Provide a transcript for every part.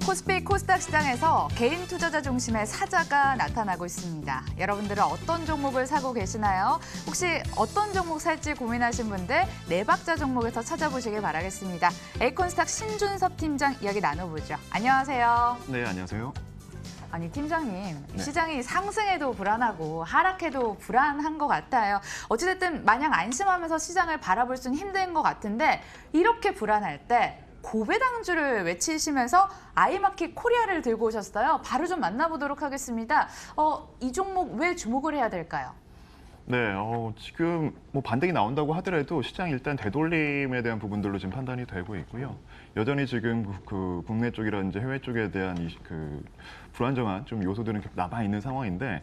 코스피 코스닥 시장에서 개인 투자자 중심의 사자가 나타나고 있습니다. 여러분들은 어떤 종목을 사고 계시나요? 혹시 어떤 종목 살지 고민하신 분들 네 박자 종목에서 찾아보시길 바라겠습니다. 에이콘스탁 신준섭 팀장 이야기 나눠보죠. 안녕하세요. 네, 안녕하세요. 아니 팀장님, 네. 시장이 상승해도 불안하고 하락해도 불안한 것 같아요. 어찌됐든 마냥 안심하면서 시장을 바라볼 수는 힘든 것 같은데 이렇게 불안할 때 고배당주를 외치시면서 아이마켓 코리아를 들고 오셨어요. 바로 좀 만나보도록 하겠습니다. 이 종목 왜 주목을 해야 될까요? 네, 지금 뭐 반등이 나온다고 하더라도 시장 일단 되돌림에 대한 부분들로 지금 판단이 되고 있고요. 여전히 지금 그 국내 쪽이라든지 해외 쪽에 대한 그 불안정한 좀 요소들은 남아 있는 상황인데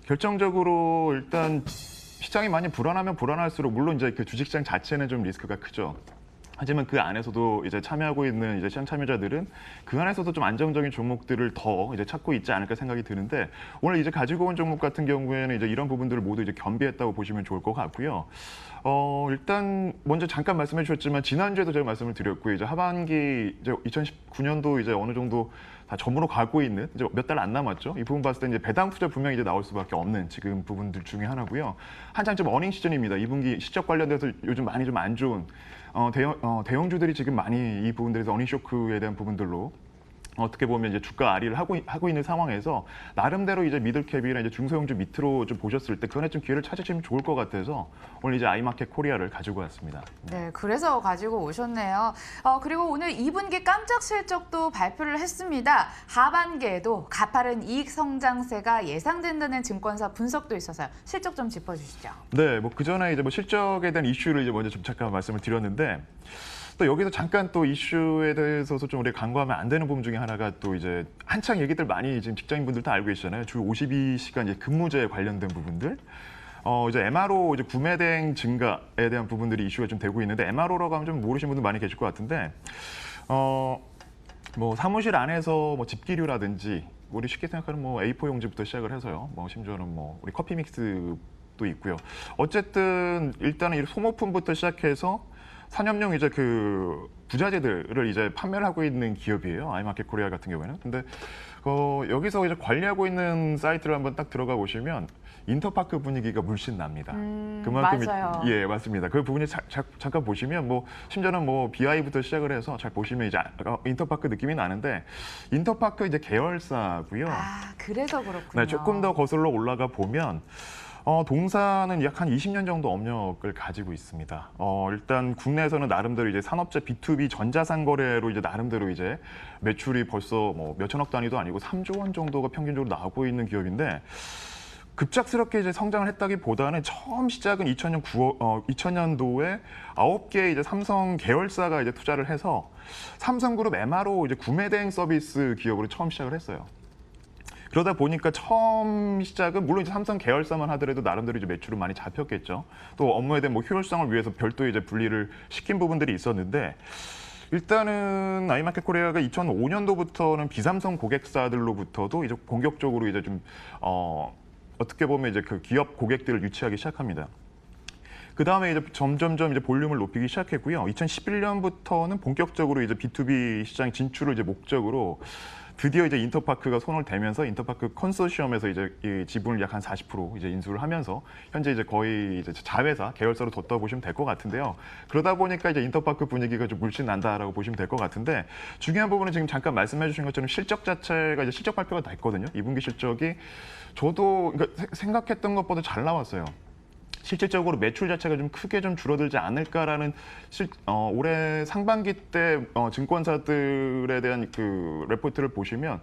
결정적으로 일단 시장이 많이 불안하면 불안할수록 물론 이제 그 주식시장 자체는 좀 리스크가 크죠. 하지만 그 안에서도 이제 참여하고 있는 이제 시장 참여자들은 그 안에서도 좀 안정적인 종목들을 더 이제 찾고 있지 않을까 생각이 드는데 오늘 이제 가지고 온 종목 같은 경우에는 이제 이런 부분들을 모두 이제 겸비했다고 보시면 좋을 것 같고요. 일단 먼저 잠깐 말씀해 주셨지만 지난주에도 제가 말씀을 드렸고 이제 하반기 이제 2019년도 이제 어느 정도 다 점으로 가고 있는 이제 몇 달 안 남았죠. 이 부분 봤을 때 이제 배당 투자 분명히 이제 나올 수밖에 없는 지금 부분들 중에 하나고요. 한창 좀 어닝 시즌입니다. 2분기 실적 관련돼서 요즘 많이 좀 안 좋은 대형주들이 지금 많이 이 부분들에서 어닝 쇼크에 대한 부분들로 어떻게 보면 이제 주가 아리를 하고 있는 상황에서 나름대로 이제 미들캡이나 이제 중소형주 밑으로 좀 보셨을 때 그간에 좀 기회를 찾으시면 좋을 것 같아서 오늘 이제 아이마켓 코리아를 가지고 왔습니다. 네, 그래서 가지고 오셨네요. 그리고 오늘 2분기 깜짝 실적도 발표를 했습니다. 하반기에도 가파른 이익 성장세가 예상된다는 증권사 분석도 있어서요. 실적 좀 짚어주시죠. 네, 뭐 그 전에 이제 뭐 실적에 대한 이슈를 이제 먼저 좀 잠깐 말씀을 드렸는데. 또 여기서 잠깐 또 이슈에 대해서 좀 우리가 간과하면 안 되는 부분 중에 하나가 또 이제 한창 얘기들 많이 지금 직장인분들 다 알고 계시잖아요. 주 52시간 이제 근무제 관련된 부분들. 이제 MRO 이제 구매 대행 증가에 대한 부분들이 이슈가 좀 되고 있는데 MRO라고 하면 좀 모르시는 분들 많이 계실 것 같은데 뭐 사무실 안에서 뭐 집기류라든지 우리 쉽게 생각하는 뭐 A4 용지부터 시작을 해서요. 뭐 심지어는 뭐 우리 커피 믹스도 있고요. 어쨌든 일단은 이 소모품부터 시작해서 산업용 이제 그 부자재들을 이제 판매를 하고 있는 기업이에요. 아이마켓 코리아 같은 경우에는. 근데 여기서 이제 관리하고 있는 사이트를 한번 딱 들어가 보시면 인터파크 분위기가 물씬 납니다. 그만큼 맞아요. 예, 맞습니다. 그 부분이 잠깐 보시면 뭐 심지어는 뭐 BI부터 시작을 해서 잘 보시면 이제 인터파크 느낌이 나는데 인터파크 이제 계열사고요. 아, 그래서 그렇군요. 네, 조금 더 거슬러 올라가 보면 동사는 약 한 20년 정도 업력을 가지고 있습니다. 일단 국내에서는 나름대로 이제 산업재 B2B 전자상 거래로 이제 나름대로 이제 매출이 벌써 뭐 몇천억 단위도 아니고 3조 원 정도가 평균적으로 나오고 있는 기업인데 급작스럽게 이제 성장을 했다기보다는 처음 시작은 2000년도에 9개 이제 삼성 계열사가 이제 투자를 해서 삼성그룹 MRO 이제 구매 대행 서비스 기업으로 처음 시작을 했어요. 그러다 보니까 처음 시작은 물론 이제 삼성 계열사만 하더라도 나름대로 이제 매출은 많이 잡혔겠죠. 또 업무에 대한 뭐 효율성을 위해서 별도의 이제 분리를 시킨 부분들이 있었는데 일단은 아이마켓 코리아가 2005년도부터는 비삼성 고객사들로부터도 이제 본격적으로 이제 좀 어떻게 보면 이제 그 기업 고객들을 유치하기 시작합니다. 그 다음에 이제 점점점 이제 볼륨을 높이기 시작했고요. 2011년부터는 본격적으로 이제 B2B 시장 진출을 이제 목적으로 드디어 이제 인터파크가 손을 대면서 인터파크 컨소시엄에서 이제 이 지분을 약 한 40% 이제 인수를 하면서 현재 이제 거의 이제 자회사 계열사로 뒀다 보시면 될 것 같은데요. 그러다 보니까 이제 인터파크 분위기가 좀 물씬 난다라고 보시면 될 것 같은데 중요한 부분은 지금 잠깐 말씀해 주신 것처럼 실적 자체가 이제 실적 발표가 됐거든요. 2분기 실적이 저도 그러니까 생각했던 것보다 잘 나왔어요. 실질적으로 매출 자체가 좀 크게 좀 줄어들지 않을까라는 올해 상반기 때 증권사들에 대한 그 레포트를 보시면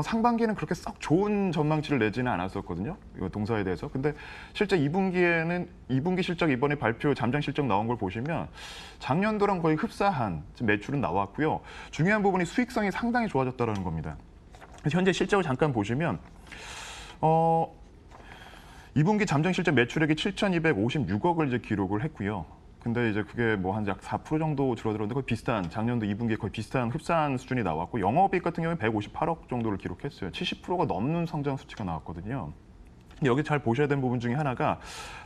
상반기는 그렇게 썩 좋은 전망치를 내지는 않았었거든요. 이거 동사에 대해서. 근데 실제 2분기 실적 이번에 발표 잠정 실적 나온 걸 보시면 작년도랑 거의 흡사한 매출은 나왔고요. 중요한 부분이 수익성이 상당히 좋아졌다는 겁니다. 그래서 현재 실적을 잠깐 보시면 2분기 잠정 실적 매출액이 7,256억을 이제 기록을 했고요. 근데 이제 그게 뭐 한 약 4% 정도 줄어들었는데 거의 비슷한 작년도 2분기에 거의 비슷한 흡사한 수준이 나왔고 영업이익 같은 경우에 158억 정도를 기록했어요. 70%가 넘는 성장 수치가 나왔거든요. 여기 잘 보셔야 되는 부분 중에 하나가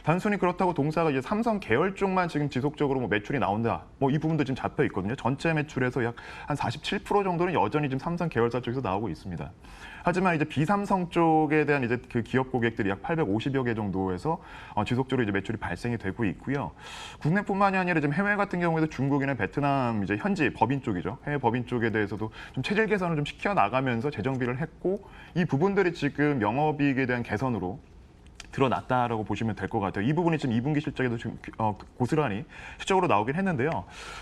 단순히 그렇다고 동사가 이제 삼성 계열 쪽만 지금 지속적으로 뭐 매출이 나온다. 뭐 이 부분도 지금 잡혀 있거든요. 전체 매출에서 약 한 47% 정도는 여전히 지금 삼성 계열사 쪽에서 나오고 있습니다. 하지만 이제 비삼성 쪽에 대한 이제 그 기업 고객들이 약 850여 개 정도에서 지속적으로 이제 매출이 발생이 되고 있고요. 국내뿐만이 아니라 지금 해외 같은 경우에도 중국이나 베트남 이제 현지 법인 쪽이죠. 해외 법인 쪽에 대해서도 좀 체질 개선을 좀 시켜 나가면서 재정비를 했고 이 부분들이 지금 영업이익에 대한 개선으로 드러났다라고 보시면 될 것 같아요. 이 부분이 지금 2분기 실적에도 지금 고스란히 실적으로 나오긴 했는데요.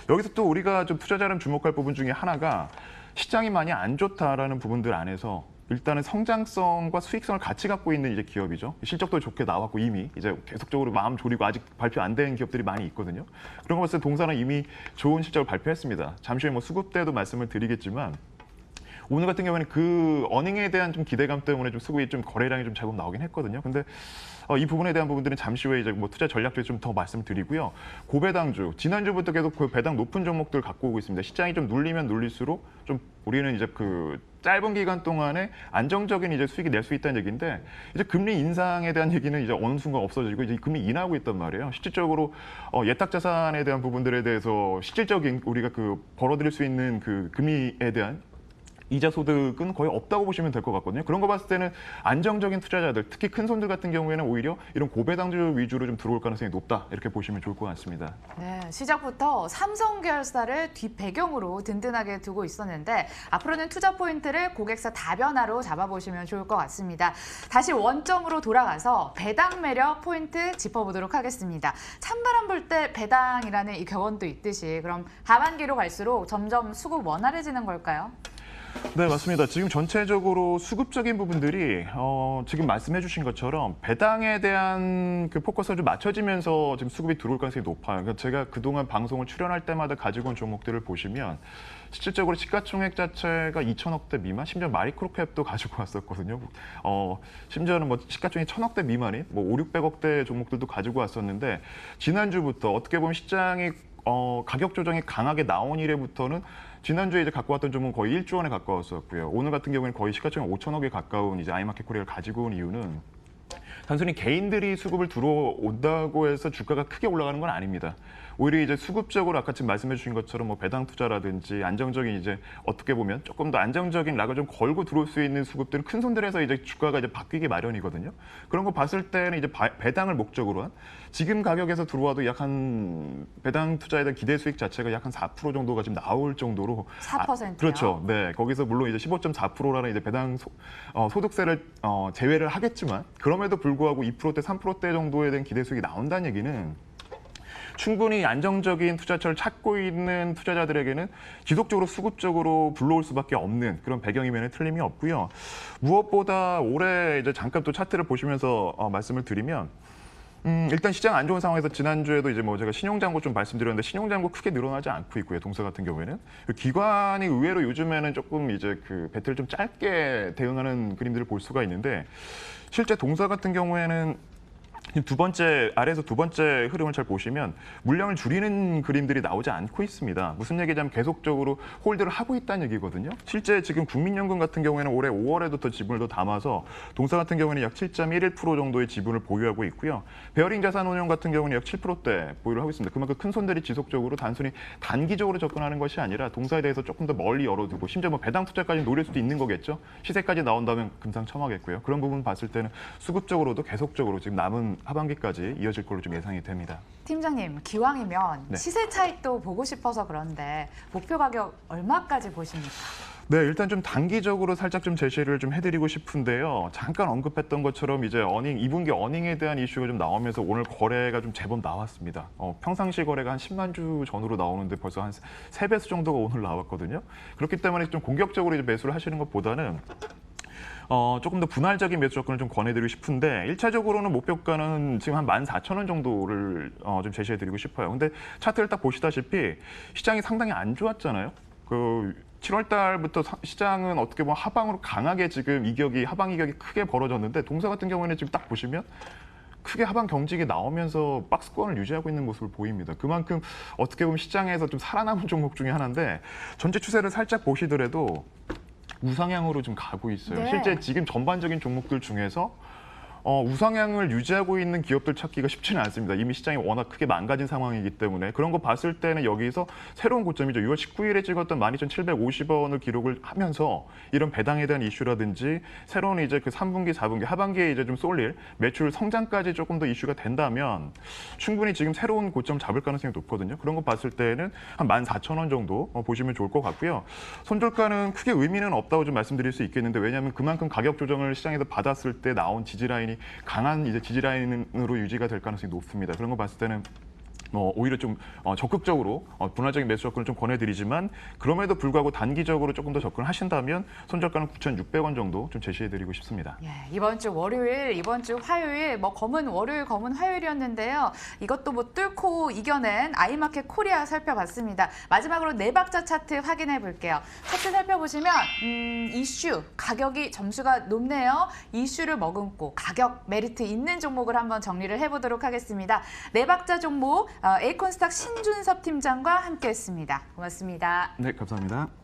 여기서 또 우리가 좀 투자자는 주목할 부분 중에 하나가 시장이 많이 안 좋다라는 부분들 안에서 일단은 성장성과 수익성을 같이 갖고 있는 이제 기업이죠. 실적도 좋게 나왔고 이미 이제 계속적으로 마음 졸이고 아직 발표 안 된 기업들이 많이 있거든요. 그런 거 봤을 때 동사는 이미 좋은 실적을 발표했습니다. 잠시 후에 뭐 수급 때도 말씀을 드리겠지만 오늘 같은 경우에는 그 어닝에 대한 좀 기대감 때문에 좀 수급이 좀 거래량이 좀 제법 나오긴 했거든요. 근데 이 부분에 대한 부분들은 잠시 후에 이제 뭐 투자 전략 쪽에 좀 더 말씀드리고요. 고배당주 지난주부터 계속 그 배당 높은 종목들 갖고 오고 있습니다. 시장이 좀 눌리면 눌릴수록 좀 우리는 이제 그 짧은 기간 동안에 안정적인 이제 수익이 낼 수 있다는 얘기인데 이제 금리 인상에 대한 얘기는 이제 어느 순간 없어지고 이제 금리 인하하고 있단 말이에요. 실질적으로 예탁 자산에 대한 부분들에 대해서 실질적인 우리가 그 벌어들일 수 있는 그 금리에 대한 이자 소득은 거의 없다고 보시면 될 것 같거든요. 그런 거 봤을 때는 안정적인 투자자들, 특히 큰 손들 같은 경우에는 오히려 이런 고배당주 위주로 좀 들어올 가능성이 높다. 이렇게 보시면 좋을 것 같습니다. 네, 시작부터 삼성 계열사를 뒷배경으로 든든하게 두고 있었는데 앞으로는 투자 포인트를 고객사 다변화로 잡아보시면 좋을 것 같습니다. 다시 원점으로 돌아가서 배당 매력 포인트 짚어보도록 하겠습니다. 찬바람 불 때 배당이라는 이 격언도 있듯이 그럼 하반기로 갈수록 점점 수급 원활해지는 걸까요? 네, 맞습니다. 지금 전체적으로 수급적인 부분들이 지금 말씀해 주신 것처럼 배당에 대한 그 포커스가 좀 맞춰지면서 지금 수급이 들어올 가능성이 높아요. 그러니까 제가 그동안 방송을 출연할 때마다 가지고 온 종목들을 보시면 실질적으로 시가총액 자체가 2천억대 미만, 심지어 마이크로캡도 가지고 왔었거든요. 심지어는 뭐 시가총액 1,000억대 미만인 뭐 5, 600억대 종목들도 가지고 왔었는데 지난주부터 어떻게 보면 시장이 가격 조정이 강하게 나온 이래부터는 지난주에 이제 갖고 왔던 종목은 거의 1조 원에 가까웠었고요. 오늘 같은 경우에는 거의 시가총액 5천억에 가까운 이제 아이마켓 코리아를 가지고 온 이유는 단순히 개인들이 수급을 들어온다고 해서 주가가 크게 올라가는 건 아닙니다. 오히려 이제 수급적으로 아까 지금 말씀해 주신 것처럼 뭐 배당 투자라든지 안정적인 이제 어떻게 보면 조금 더 안정적인 락을 좀 걸고 들어올 수 있는 수급들은 큰 손들에서 이제 주가가 이제 바뀌기 마련이거든요. 그런 거 봤을 때는 이제 배당을 목적으로 한 지금 가격에서 들어와도 약 한 배당 투자에 대한 기대 수익 자체가 약 한 4% 정도가 지금 나올 정도로 4%요? 그렇죠. 네. 거기서 물론 이제 15.4%라는 이제 배당 소득세를 제외를 하겠지만 그럼에도 불구하고 2%대 3%대 정도에 대한 기대 수익이 나온다는 얘기는 충분히 안정적인 투자처를 찾고 있는 투자자들에게는 지속적으로 수급적으로 불러올 수밖에 없는 그런 배경이면 틀림이 없고요. 무엇보다 올해 이제 잠깐 또 차트를 보시면서 말씀을 드리면 일단 시장 안 좋은 상황에서 지난주에도 이제 뭐 제가 신용잔고 좀 말씀드렸는데 신용잔고 크게 늘어나지 않고 있고요. 동사 같은 경우에는 기관이 의외로 요즘에는 조금 이제 그 배틀 좀 짧게 대응하는 그림들을 볼 수가 있는데 실제 동사 같은 경우에는 아래에서 두 번째 흐름을 잘 보시면 물량을 줄이는 그림들이 나오지 않고 있습니다. 무슨 얘기냐면 계속적으로 홀드를 하고 있다는 얘기거든요. 실제 지금 국민연금 같은 경우에는 올해 5월에도 더 지분을 더 담아서 동사 같은 경우에는 약 7.11% 정도의 지분을 보유하고 있고요. 베어링 자산운용 같은 경우는 약 7%대 보유를 하고 있습니다. 그만큼 큰 손들이 지속적으로 단순히 단기적으로 접근하는 것이 아니라 동사에 대해서 조금 더 멀리 열어두고 심지어 뭐 배당 투자까지 노릴 수도 있는 거겠죠. 시세까지 나온다면 금상첨화겠고요. 그런 부분 봤을 때는 수급적으로도 계속적으로 지금 남은 하반기까지 이어질 걸로 좀 예상이 됩니다. 팀장님, 기왕이면 네. 시세 차익도 보고 싶어서 그런데 목표 가격 얼마까지 보십니까? 네, 일단 좀 단기적으로 살짝 좀 제시를 좀 해드리고 싶은데요. 잠깐 언급했던 것처럼 이제 2분기 어닝에 대한 이슈가 좀 나오면서 오늘 거래가 좀 제법 나왔습니다. 평상시 거래가 한 10만 주 전후로 나오는데 벌써 한 3배수 정도가 오늘 나왔거든요. 그렇기 때문에 좀 공격적으로 이제 매수를 하시는 것보다는 조금 더 분할적인 매수 접근을 좀 권해드리고 싶은데 1차적으로는 목표가는 지금 한 14,000원 정도를 좀 제시해드리고 싶어요. 근데 차트를 딱 보시다시피 시장이 상당히 안 좋았잖아요. 7월 달부터 시장은 어떻게 보면 하방으로 강하게 지금 하방 이격이 크게 벌어졌는데 동사 같은 경우에는 지금 딱 보시면 크게 하방 경직이 나오면서 박스권을 유지하고 있는 모습을 보입니다. 그만큼 어떻게 보면 시장에서 좀 살아남은 종목 중에 하나인데 전체 추세를 살짝 보시더라도 우상향으로 좀 가고 있어요. 네. 실제 지금 전반적인 종목들 중에서 우상향을 유지하고 있는 기업들 찾기가 쉽지는 않습니다. 이미 시장이 워낙 크게 망가진 상황이기 때문에 그런 거 봤을 때는 여기서 새로운 고점이죠. 6월 19일에 찍었던 12,750원을 기록을 하면서 이런 배당에 대한 이슈라든지 새로운 이제 그 3분기, 4분기, 하반기에 이제 좀 쏠릴 매출 성장까지 조금 더 이슈가 된다면 충분히 지금 새로운 고점 잡을 가능성이 높거든요. 그런 거 봤을 때는 한 14,000원 정도 보시면 좋을 것 같고요. 손절가는 크게 의미는 없다고 좀 말씀드릴 수 있겠는데 왜냐하면 그만큼 가격 조정을 시장에서 받았을 때 나온 지지라인 강한 이제 지지라인으로 유지가 될 가능성이 높습니다. 그런 거 봤을 때는 오히려 좀 적극적으로 분할적인 매수 접근을 좀 권해드리지만 그럼에도 불구하고 단기적으로 조금 더 접근하신다면 손절가는 9,600원 정도 좀 제시해드리고 싶습니다. 예, 이번 주 월요일, 이번 주 화요일, 검은 월요일, 검은 화요일이었는데요. 이것도 뚫고 이겨낸 아이마켓 코리아 살펴봤습니다. 마지막으로 네 박자 차트 확인해 볼게요. 차트 살펴보시면 이슈, 가격이 점수가 높네요. 이슈를 머금고 가격 메리트 있는 종목을 한번 정리를 해보도록 하겠습니다. 네 박자 종목 에이콘스탁 신준섭 팀장과 함께했습니다. 고맙습니다. 네, 감사합니다.